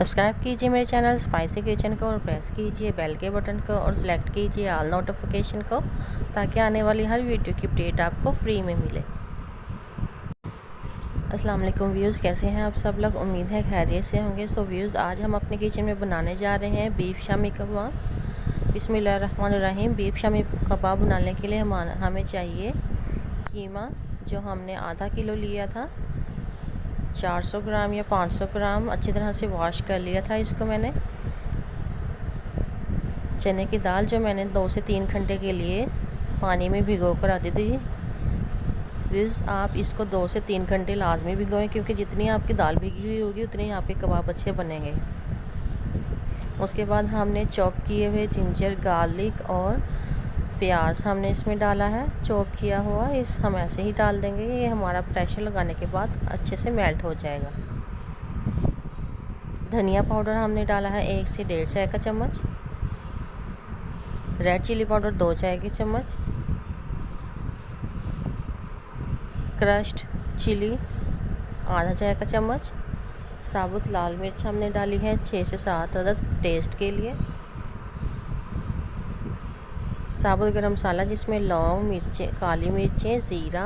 Subscribe कीजिए मेरे channel spicy kitchen को और प्रेस कीजिए बेल के बटन को और सिलेक्ट कीजिए ऑल नोटिफिकेशन को, ताकि आने वाली हर वीडियो की अपडेट आपको फ्री में मिले। अस्सलाम वालेकुम व्यूज़, कैसे हैं आप सब लोग? उम्मीद है खैरियत से होंगे। सो व्यूज़, आज हम अपने किचन में बनाने जा रहे हैं बीफ शामी कबाब। बिस्मिल्लाहिर्रहमानिर्रहीम। बीफ शामी कबाब बनाने के लिए हमें चाहिए कीमा, जो हमने आधा किलो लिया था, 400 ग्राम या 500 ग्राम। अच्छी तरह से वॉश कर लिया था इसको मैंने। चने की दाल जो मैंने 2 से 3 घंटे के लिए पानी में भिगो कर रख दी थी। प्लीज़ आप इसको 2 से 3 घंटे लाजमी भिगोएं, क्योंकि जितनी आपकी दाल भिगी हुई होगी उतने ही आपके कबाब अच्छे बनेंगे। उसके बाद हमने चॉप किए हुए जिंजर, गार्लिक और प्याज हमने इसमें डाला है, चॉप किया हुआ। इस हम ऐसे ही डाल देंगे, ये हमारा प्रेशर लगाने के बाद अच्छे से मेल्ट हो जाएगा। धनिया पाउडर हमने डाला है 1 से 1.5 चाय का चम्मच। रेड चिली पाउडर 2 चाय के चम्मच। क्रश्ड चिली आधा चाय का चम्मच। साबुत लाल मिर्च हमने डाली है 6 से 7 अदद टेस्ट के लिए। साबुत गरम मसाला, जिसमें लौंग, मिर्चें, काली मिर्चें, ज़ीरा,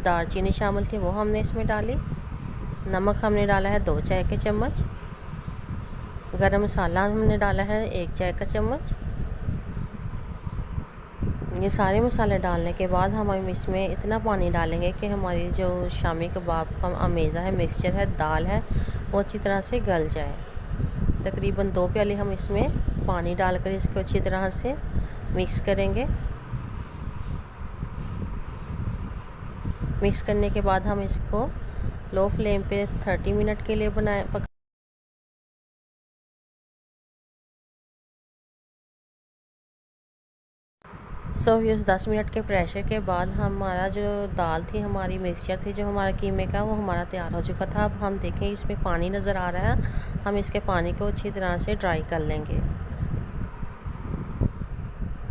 दालचीनी शामिल थी, वो हमने इसमें डाली। नमक हमने डाला है 2 चाय के चम्मच। गरम मसाला हमने डाला है 1 चाय का चम्मच। ये सारे मसाले डालने के बाद हम इसमें इतना पानी डालेंगे कि हमारी जो शामी कबाब का अमेज़ा है, मिक्सचर है, दाल है, वो अच्छी तरह से गल जाए। तकरीबन 2 प्याली हम इसमें पानी डालकर इसको अच्छी तरह से मिक्स करेंगे। मिक्स करने के बाद हम इसको लो फ्लेम पे 30 मिनट के लिए व्यूज़ 10 मिनट के प्रेशर के बाद हमारा जो दाल थी, हमारी मिक्सचर थी, जो हमारा कीमे का, वो हमारा तैयार हो चुका था। अब हम देखें इसमें पानी नज़र आ रहा है, हम इसके पानी को अच्छी तरह से ड्राई कर लेंगे।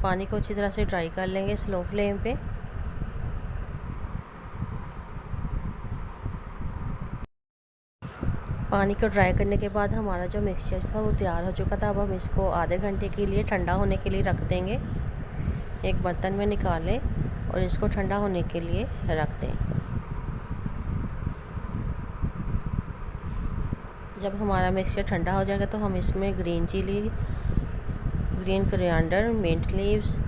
पानी को अच्छी तरह से ड्राई कर लेंगे स्लो फ्लेम पे। पानी को ड्राई करने के बाद हमारा जो मिक्सचर था वो तैयार हो चुका था। अब हम इसको आधे घंटे के लिए ठंडा होने के लिए रख देंगे। एक बर्तन में निकालें और इसको ठंडा होने के लिए रख दें। जब हमारा मिक्सचर ठंडा हो जाएगा तो हम इसमें green chilli, green coriander, mint leaves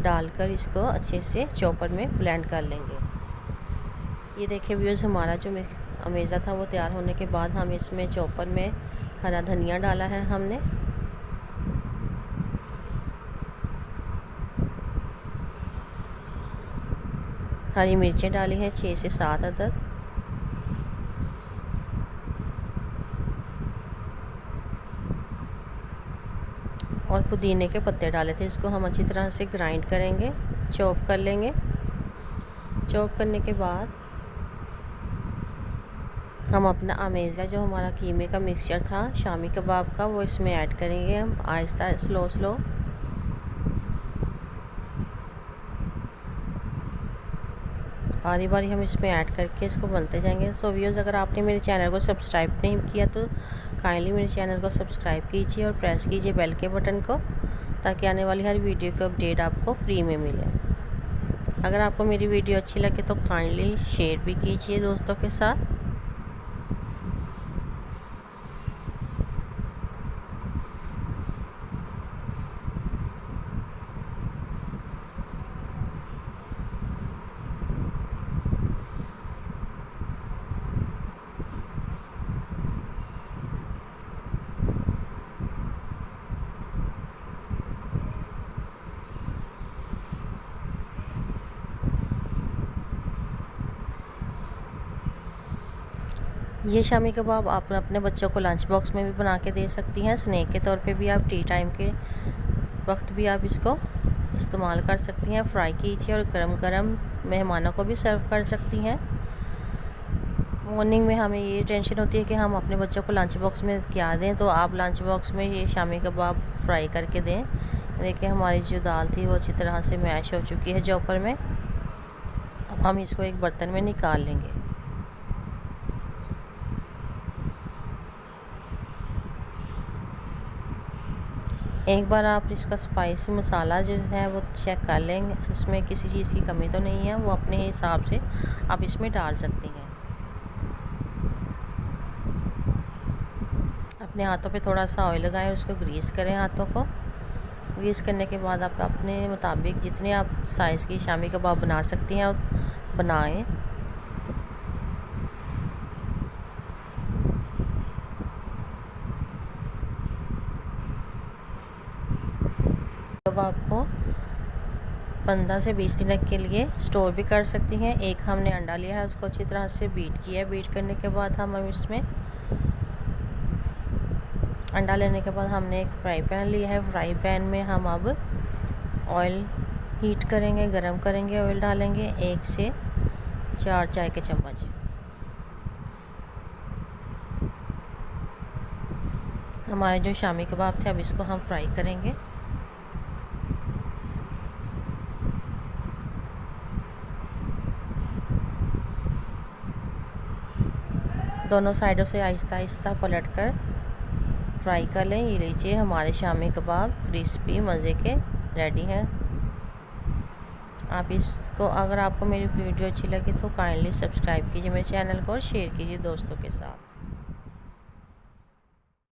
डालकर इसको अच्छे से चॉपर में ब्लेंड कर लेंगे। ये देखिए व्यूअर्स, हमारा जो अमेज़ा था वो तैयार होने के बाद हम इसमें चॉपर में हरा धनिया डाला है हमने। हरी मिर्चें डाली हैं 6 से 7 अदद। और पुदीने के पत्ते डाले थे। इसको हम अच्छी तरह से ग्राइंड करेंगे, चॉप कर लेंगे। चॉप करने के बाद हम अपना अमेज़ा, जो हमारा कीमे का मिक्सचर था शामी कबाब का, वो इसमें ऐड करेंगे। हम आहिस्ता स्लो बारी बारी हम इसमें ऐड करके इसको बनते जाएंगे। सो व्यूअर्स, अगर आपने मेरे चैनल को सब्सक्राइब नहीं किया तो काइंडली मेरे चैनल को सब्सक्राइब कीजिए और प्रेस कीजिए बेल के बटन को, ताकि आने वाली हर वीडियो का अपडेट आपको फ्री में मिले। अगर आपको मेरी वीडियो अच्छी लगे तो काइंडली शेयर भी कीजिए दोस्तों के साथ। ये शामी कबाब आप अपने बच्चों को लंच बॉक्स में भी बना के दे सकती हैं। स्नैक के तौर पे भी आप टी टाइम के वक्त भी आप इसको इस्तेमाल कर सकती हैं। फ्राई कीजिए और गरम गरम मेहमानों को भी सर्व कर सकती हैं। मॉर्निंग में हमें ये टेंशन होती है कि हम अपने बच्चों को लंच बॉक्स में क्या दें, तो आप लंच बॉक्स में ये शामी कबाब फ्राई करके दें। देखिए हमारी जो दाल थी वो अच्छी तरह से मैश हो चुकी है चॉपर में। अब हम इसको एक बर्तन में निकाल लेंगे। एक बार आप इसका स्पाइसी मसाला जो है वो चेक कर लेंगे, इसमें किसी चीज़ की कमी तो नहीं है, वो अपने हिसाब से आप इसमें डाल सकती हैं। अपने हाथों पे थोड़ा सा ऑयल लगाएं और उसको ग्रीस करें। हाथों को ग्रीस करने के बाद आप अपने मुताबिक जितने आप साइज़ की शामी कबाब बना सकती हैं बनाएं। कबाब को 15 से 20 मिनट के लिए स्टोर भी कर सकती हैं। एक हमने अंडा लिया है, उसको अच्छी तरह से बीट किया है। बीट करने के बाद हम इसमें अंडा लेने के बाद हमने एक फ्राई पैन लिया है। फ्राई पैन में हम अब ऑयल हीट करेंगे, गरम करेंगे, ऑयल डालेंगे 1 से 4 चाय के चम्मच। हमारे जो शामी कबाब थे अब इसको हम फ्राई करेंगे। दोनों साइडों से आहिस्ता आहिस्ता पलटकर फ्राई कर लें। ये लीजिए हमारे शामी कबाब क्रिस्पी मज़े के रेडी हैं। आप इसको, अगर आपको मेरी वीडियो अच्छी लगी तो काइंडली सब्सक्राइब कीजिए मेरे चैनल को और शेयर कीजिए दोस्तों के साथ।